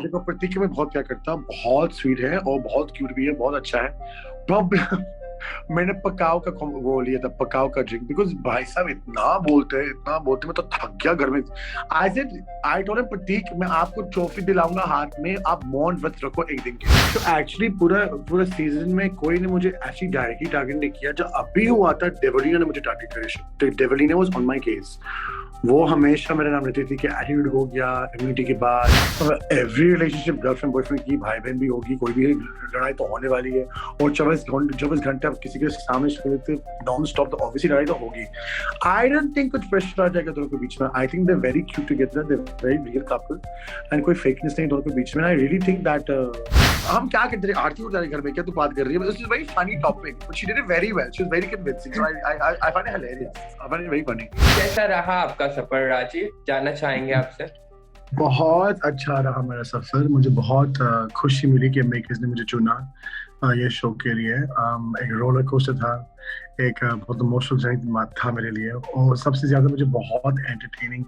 देखो प्रतीक को मैं बहुत प्यार करता हूँ, बहुत स्वीट है और बहुत क्यूट भी है, बहुत अच्छा है। प्रॉब्लम मैंने पकाओ का वो लिया था, पकाओ का ड्रिंक, बिकॉज भाई साहब इतना बोलते हैं, मैं तो थक गया घर में। I said, I told him, Prateek मैं आपको ट्रॉफी दिलाऊंगा हाथ में, आप मौन व्रत रखो एक दिन के। तो एक्चुअली पूरा पूरा सीजन में कोई ने मुझे ऐसी डायरेक्टली टारगेट नहीं किया। जो अभी हुआ था, डेवलिना ने मुझे टारगेट किया। डेवलिना वाज ऑन माय केस। वो हमेशा मेरा नाम लेती थी कि एटीट्यूड हो गया इम्यूनिटी के बाद। एवरी रिलेशनशिप गर्लफ्रेंड बॉयफ्रेंड की, भाई बहन भी होगी, कोई भी लड़ाई तो होने वाली है। और 24 घंटे आप किसी के सामने नॉन स्टॉप, तो ऑब्वियसली लड़ाई तो होगी। आई डोंट थिंक कुछ प्रेशर आ जाएगा दोनों के बीच में। I think they very cute together, they very real couple, and कोई फेकनेस नहीं दोनों के बीच में। आई रियली थिंक दैट हम क्या कहते हैं, आरती उतारे घर में, क्या तू बात कर रही है? This is very funny topic, but she did it very well, she was very convincing, so I find it hilarious, I find it very funny. कैसा रहा आपका सफर राजीव, जानना चाहेंगे आपसे। बहुत अच्छा रहा मेरा सफर। मुझे बहुत खुशी मिली कि मेकर्स ने मुझे चुना ये शो के लिए। एक रोलर कोस्टर था, एक बहुत इमोशनल जर्नी था मेरे लिए, और सबसे ज्यादा मुझे बहुत एंटरटेनिंग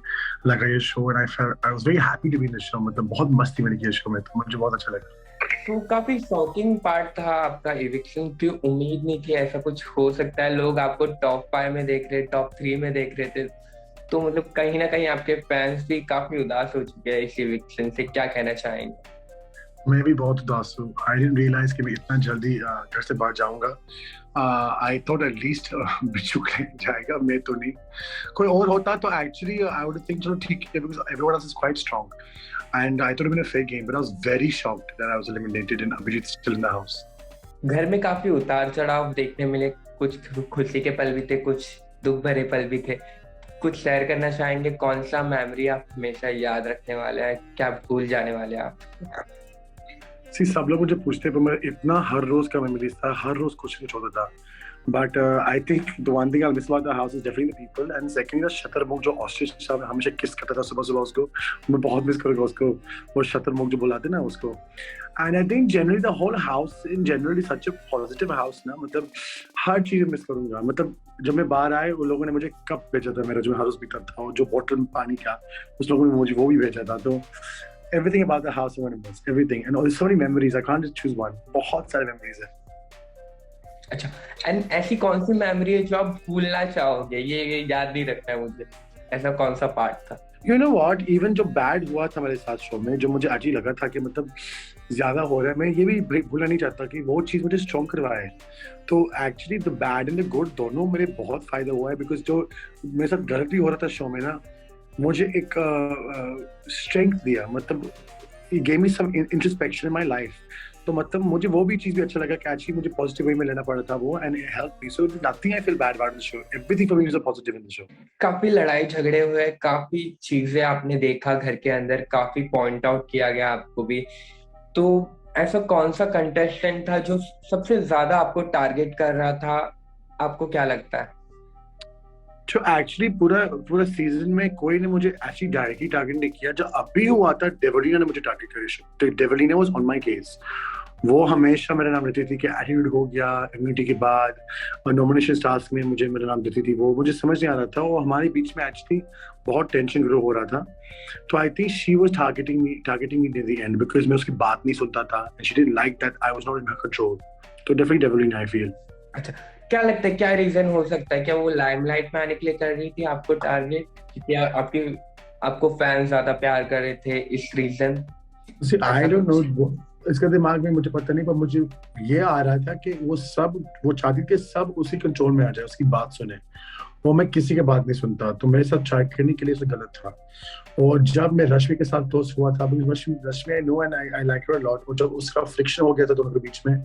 लगा ये show, and I was very happy to be in the show. मतलब बहुत मस्ती मिली ये शो में, तो मुझे बहुत अच्छा लगा। तो काफी शॉकिंग पार्ट था आपका एविक्शन की, उम्मीद नहीं थी ऐसा कुछ हो सकता है। लोग आपको टॉप 5 में देख रहे, टॉप 3 में देख रहे थे, तो मतलब कहीं ना कहीं आपके फैंस भी काफी उदास हो चुके हैं इस एविक्शन से, क्या कहना चाहेंगे? मैं भी बहुत उदास हूँ। आई डिडंट रियलाइज कि मैं इतना जल्दी घर से बाहर जाऊंगा। आई थॉट एटलीस्ट बिच्छू जाएगा, मैं तो नहीं। कोई और होता तो एक्चुअली आई वुड थिंक चलो ठीक है, because everyone else is quite strong, and I thought it was a fake game, but I was very shocked that I was eliminated and Abhijeet still in the house. घर में काफी उतार चढ़ाव देखने मिले, कुछ खुशी के पल भी थे, कुछ दुख भरे पल भी थे। कुछ शेयर करना चाहेंगे? कौन सा मेमोरी आप हमेशा याद रखने वाले हैं, क्या भूल जाने वाले हैं आप? सब लोग मुझे पूछते हैं, पर मैं इतना हर रोज का मेमोरीज था, हर रोज कुछ कुछ होता था। But I think the one thing I miss about the house is definitely the people, and secondly the शतरमुख जो ऑस्ट्रिच साहब हमेशा किस करता था सुबह सुबह उसको, मैं बहुत मिस करूंगा उसको। वो शतरमुख जो बुलाते ना उसको। And I think generally the whole house in generally such a positive house ना, मतलब हर चीज मिस करूंगा। मतलब जब मैं बाहर आए, उन लोगों ने मुझे कप भेजा था मेरा, जो मैं हर रोज पीता था, और जो बॉटल में पानी का, उस लोगों ने मुझे वो भी भेजा था। तो everything about the house I want to miss, everything, and there's so many memories, I can't just choose one. बहुत सारे memories है। अच्छा, एंड ऐसी कौन सी मेमोरी है जो आप भूलना चाहोगे, ये याद नहीं रखना है मुझे, ऐसा कौन सा पार्ट था? You know what, even जो बैड हुआ था मेरे साथ शो में, जो मुझे अजीब लगा था कि मतलब ज्यादा हो रहा है, मैं ये भी भूलना नहीं चाहता कि वो चीज मुझे स्ट्रॉन्ग करवाया है। तो actually the bad and the good दोनों मेरे बहुत फायदा हुआ है, बिकॉज जो मेरे साथ गलत भी हो रहा था शो में ना, मुझे एक स्ट्रेंथ दिया। मतलब it gave me some introspection in my life. तो मतलब मुझे वो भी चीज भी अच्छा लगा कि एक्चुअली मुझे पॉजिटिव वे में लेना पड़ा था वो, and it help me. So nothing I feel bad about the show, everything for me is a positive in the show. काफी लड़ाई झगड़े हुए, काफी चीजें आपने देखा घर के अंदर, काफी पॉइंट आउट किया गया आपको भी। तो ऐसा कौन सा कंटेस्टेंट था जो सबसे ज्यादा आपको टारगेट कर रहा था, आपको क्या लगता है? तो एक्चुअली पूरा पूरा सीजन में कोई ने मुझे ऐसी डायरेक्टली टारगेट नहीं किया। जो अभी हुआ था, डेवलिना ने मुझे टारगेट किया। तो डेवलिना वाज ऑन माय केस। वो हमेशा मेरा नाम लेती थी कि एटीट्यूड हो गया इम्यूनिटी के बाद, और नॉमिनेशन टास्क में मुझे मेरा नाम देती थी। वो मुझे समझ नहीं आ रहा था, वो हमारे बीच में एक्चुअली बहुत टेंशन ग्रो हो रहा था। तो I think she was targeting me in the end, because मैं उसकी बात नहीं सुनता था, and she didn't like that I was not in her control. तो डेफिनेटली डेवलिना आई फील। अच्छा, क्या लगता है, क्या रीजन हो सकता है? क्या वो लाइमलाइट में आने के लिए कर रही थी आपको टारगेट, क्या आपकी आपको फैंस ज्यादा प्यार कर रहे थे इस रीजन? आई डोंट नो, इसका दिमाग में मुझे पता नहीं, पर मुझे ये आ रहा था कि वो चाहती थी कि सब उसी कंट्रोल में आ जाए, उसकी बात सुने। वो मैं किसी की बात नहीं सुनता, तो मेरे साथ ट्राई करने के लिए तो गलत था। और जब मैं रश्मि के साथ दोस्त हुआ था, Rashmi I know and I like her a lot, और जब उसका फ्रिक्शन हो गया था दोनों के बीच में,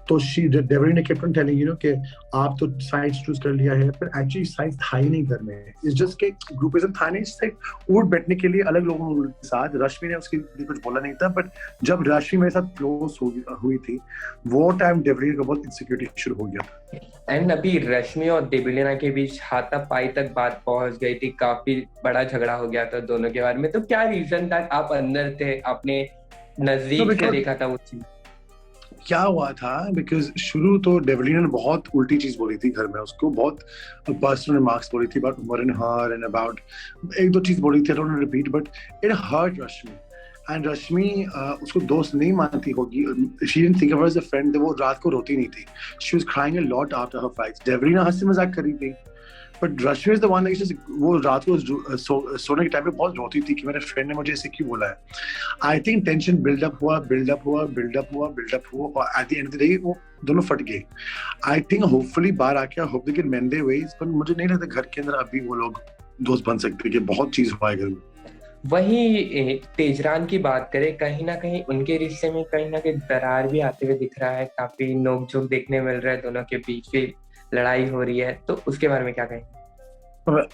तो डेवरी ने kept on telling you know कि आप तो साइड चूज कर लिया है, पर एक्चुअली साइड था ही नहीं घर में। इट्स जस्ट के ग्रुपिज्म था नहीं, सिर्फ उठ बैठने के लिए अलग लोगों के साथ। रश्मि ने उसके लिए कुछ बोला नहीं था, बट जब रश्मि मेरे साथ क्लोज हुई थी, वो टाइम डेवरी का बहुत इनसिक्योरिटी शुरू हो गया था। एंड अभी रश्मि और देवलीना के बीच हाथापाई तक बात पहुंच गई थी, काफी बड़ा झगड़ा हो गया था दोनों के बारे में। तो क्या रीजन था? आप अंदर थे, आपने नजदीक से देखा था वो चीज? क्या हुआ था, बिकॉज शुरू तो डेवलिना ने बहुत उल्टी चीज बोली थी घर में, उसको बहुत पर्सनल रिमार्क्स बोली थी about Umar and her, and about एक दो चीज बोली थी, I don't repeat, but it hurt Rashmi. And Rashmi उसको दोस्त नहीं मानती होगी, she didn't think of her as a friend, वो रात को रोती नहीं थी, she was crying a lot after her fights. Devrina हंसी मजाक कर रही थी, but Rashmi is the one that वो रात को सोने के टाइम पे बहुत रोती थी कि मेरे फ्रेंड ने मुझे ऐसे क्यों बोला है। आई थिंक टेंशन बिल्डअप हुआ, बिल्डअप हुआ, बिल्डअप हुआ, बिल्डअप हुआ, और at the end of the day वो दोनों फट गए। आई थिंक होपफुली बाहर आके hope they can mend their ways, पर मुझे नहीं लगता घर के अंदर अभी वो लोग दोस्त बन सकते कि बहुत चीज हुआ है घर में। वही तेजरान की बात करें, कहीं ना कहीं उनके रिश्ते में कहीं ना कहीं दरार भी आते हुए दिख रहा है, काफी नोकझोंक देखने मिल रहा है, दोनों के बीच भी लड़ाई हो रही है, तो उसके बारे में क्या कहें?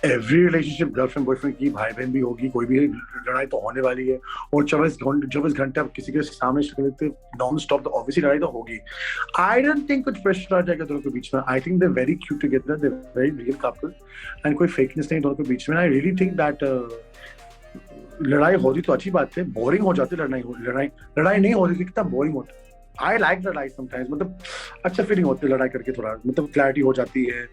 एवरी रिलेशनशिप गर्लफ्रेंड बॉयफ्रेंड की, भाई बहन भी होगी, कोई भी लड़ाई तो होने वाली है। और 24 घंटे आप किसी के सामने देखते नॉन स्टॉप, तो ऑब्वियसली लड़ाई तो होगी। आई डोंट थिंक कुछ प्रेशर आ जाएगा दोनों के बीच में। I think they very cute together, they very real couple, and कोई फेकनेस नहीं दोनों के बीच में। आई रियली थिंक दैट लड़ाई होती तो अच्छी बात है, बोरिंग हो जाती लड़ाई नहीं होती, कितना बोरिंग होता। आई लाइक लड़ाई समटाइम्स, मतलब अच्छा फीलिंग होती है लड़ाई करके, थोड़ा मतलब क्लैरिटी हो जाती है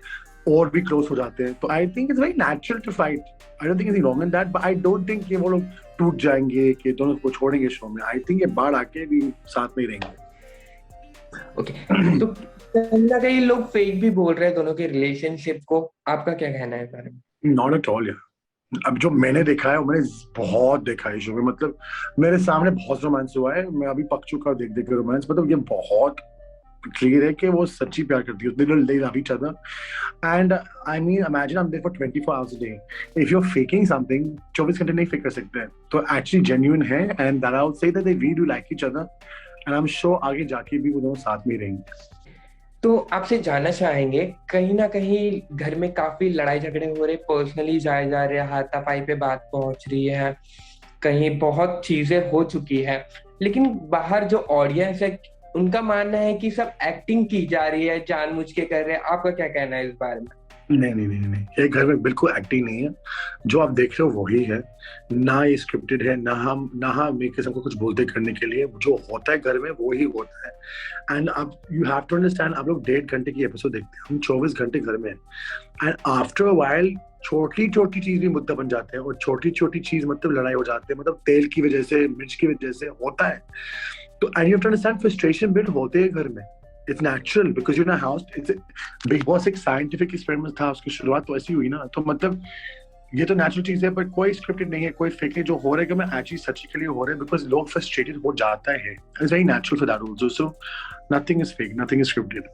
और भी क्लोज हो जाते हैं। तो I think it's very natural to fight, I don't think anything wrong in that, but I don't think कि वो लोग टूट जाएंगे, कि दोनों को छोड़ेंगे शो में। आई थिंक ये बाढ़ आके भी साथ में ही रहेंगे। ओके तो कहीं ना कहीं लोग फेक भी बोल रहे हैं दोनों के रिलेशनशिप को, आपका क्या कहना है इस बारे में? नॉट एट ऑल यार, अब जो मैंने देखा है, मैंने बहुत देखा है शो में, मतलब मेरे सामने बहुत रोमांस हुआ है, मैं अभी पक चुका देख देख के रोमांस। मतलब ये बहुत क्लियर है कि वो सच्ची प्यार करती है, they love each other, and I mean imagine I'm there for 24 hours a day, if you're faking something 24 घंटे नहीं फेक कर सकते हैं, तो actually genuine है, and that I would say that they really do like each other, and I'm sure आगे जाके भी वो दोनों साथ में रहेंगे। तो आपसे जानना चाहेंगे, कहीं ना कहीं घर में काफी लड़ाई झगड़े हो रहे, पर्सनली जाए जा रहे, हाथापाई पे बात पहुंच रही है, कहीं बहुत चीजें हो चुकी है, लेकिन बाहर जो ऑडियंस है उनका मानना है कि सब एक्टिंग की जा रही है, जानबूझ के कर रहे हैं। आपका क्या कहना है इस बारे में? नहीं, ये घर में बिल्कुल एक्टिंग नहीं है, जो आप देख रहे हो वही है। ना ये स्क्रिप्टेड है, ना हम मेकर्स हमको कुछ बोलते करने के लिए, जो होता है घर में वो ही होता है। एंड अब यू हैव टू अंडरस्टैंड, आप लोग 1.5 घंटे की एपिसोड देखते हैं, हम 24 घंटे घर में हैं, एंड आफ्टर अ वाइल छोटी छोटी चीज भी मुद्दा बन जाते हैं, और छोटी छोटी चीज मतलब लड़ाई हो जाती है, मतलब तेल की वजह से, मिर्च की वजह से होता है। तो and you have to understand, frustration build होते हैं घर में, it's natural, because you know house, it's Bigg Boss एक साइंटिफिक एक्सपेरिमेंट था, उसकी शुरुआत तो ऐसी हुई ना, तो मतलब ये तो नेचुरल चीज है, पर कोई स्क्रिप्टेड नहीं है, कोई फेक नहीं। जो हो रहा है मैं एक्चुअली सच्ची के लिए हो रहा है, बिकॉज लोग फ्रस्ट्रेटेड हो जाता है, it's very natural for that also, so nothing is fake, nothing is scripted.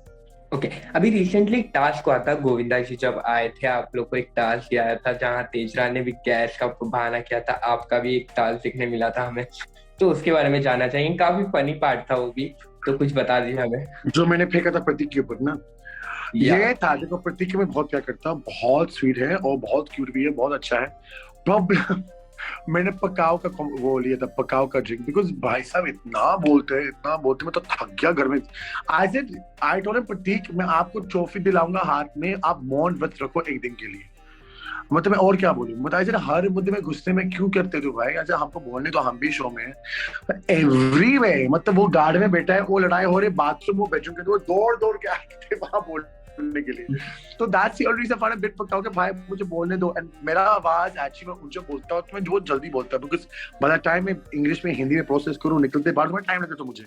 Okay अभी रिसेंटली एक टास्क हुआ था, गोविंदा जी जब आए थे आप लोग को एक टास्क दिया आया था, जहाँ तेजरान ने भी गैस का बहाना किया था, आपका भी एक टास्क देखने मिला था हमें, तो उसके बारे में जानना चाहिए। काफी फनी पार्ट था वो भी, तो कुछ बता दीजिए हमें। जो मैंने फेंका था प्रतीक के ऊपर ना, ये था, देखो प्रतीक में बहुत प्यार करता हूँ, बहुत स्वीट है और बहुत क्यूट भी है, बहुत अच्छा है। प्रॉब्लम मैंने पकाओ का वो लिया था, पकाओ का ड्रिंक, बिकॉज भाई साहब इतना बोलते हैं, मैं तो थक गया घर में। आई टोल्ड हिम, प्रतीक मैं आपको ट्रॉफी दिलाऊंगा हाथ में, आप मौन व्रत रखो एक दिन के लिए। मतलब मैं और क्या बोलूं, बताइए हर मुद्दे में गुस्से में क्यों करते हो भाई? अच्छा हमको बोलने तो हम भी शो में एवरी वे, मतलब वो गार्ड में बैठा है, वो लड़ाई हो रही बाथरूम, वो बेडरूम के, तो दौड़ दौड़ के आए थे वहां बोलने के लिए। तो that's the only reason I bit पकाओ कि भाई मुझे बोलने दो, एंड मेरा आवाज एक्चुअली मैं ऊंचा बोलता हूं तो मैं बहुत जल्दी बोलता हूं, बिकॉज बाय द टाइम मैं इंग्लिश में हिंदी में प्रोसेस करूं निकलते बाद में टाइम लगता था मुझे।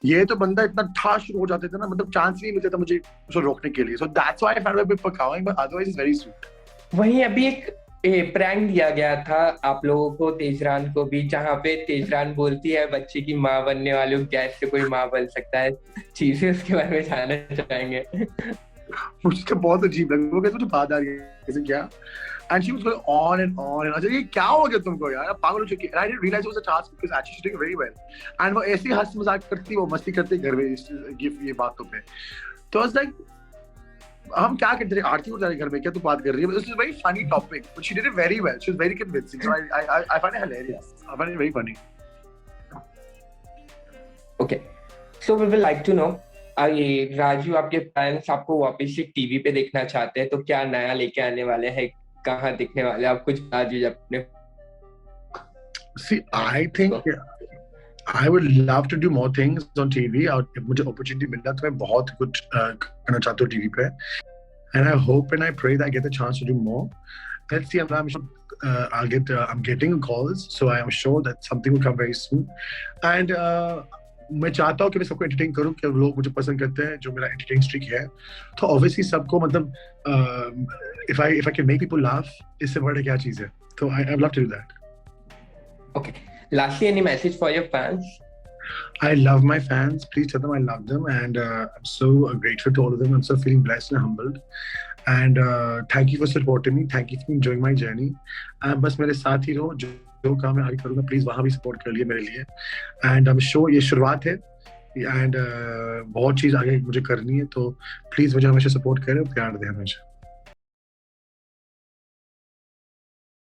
ये तो बंदा इतना था शुरू हो जाते थे ना, मतलब चांस नहीं मिलता था मुझे उसको रोकने के लिए, so that's why I found bit पकाओ, but otherwise is very sweet. वहीं अभी एक प्रैंक दिया गया था आप लोगों को, तेजरान को भी, जहाँ पे तेजरान बोलती है बच्चे की माँ बनने वाले हो, गैस से कोई माँ बन सकता है, चीजें उसके बारे में जानना चाहेंगे। मुझे तो बहुत अजीब लगा, वो कहते मुझे बात आ रही है ऐसे क्या, and she was going on and on and अच्छा ये क्या हो गया तुमको यार, पागल हो चुकी है। And I didn't realize it was a task because actually she's doing very well, and वो ऐसी हंस मजाक करती, वो मस्ती करती घर में ये बातों पे, तो I was like हम क्या करते थे, आरती उतारे घर में, क्या तू बात कर रही है? This is a very funny topic, but she did it very well. She was very convincing, so I find it hilarious. I find it very funny. Okay, so we will like to know, ये राजू आपके parents आपको वापस से TV पे देखना चाहते हैं, तो क्या नया लेके आने वाले हैं, कहाँ दिखने वाले, आप कुछ बता दीजिए अपने। See, I think I would love to do more things on TV, और मुझे opportunity मिलता तो मैं बहुत कुछ करना चाहता हूँ टीवी पे, and I hope and I pray that I get the chance to do more, let's see. I'm sure I'm getting calls, so I am sure that something will come very soon. And मैं चाहता हूँ कि मैं सबको entertain करूँ, कि लोग मुझे पसंद करते हैं, जो मेरा एंटरटेन स्ट्रीक है, तो ऑब्वियसली सबको मतलब if I can make people laugh, इससे बड़ा क्या चीज़ है, तो I love to do that. Okay. Lastly, any message for your fans? I love my fans. Please tell them I love them, and I'm so grateful to all of them. I'm so feeling blessed and humbled. And thank you for supporting me. Thank you for enjoying my journey. बस मेरे साथ ही रहो, जो काम मैं आगे करूँगा, please वहाँ भी सपोर्ट कर लिए मेरे लिए. एंड आई एम श्योर ये शुरुआत है, एंड बहुत चीज आगे मुझे करनी है, तो प्लीज मुझे हमेशा सपोर्ट करें, प्यार दें हमेशा.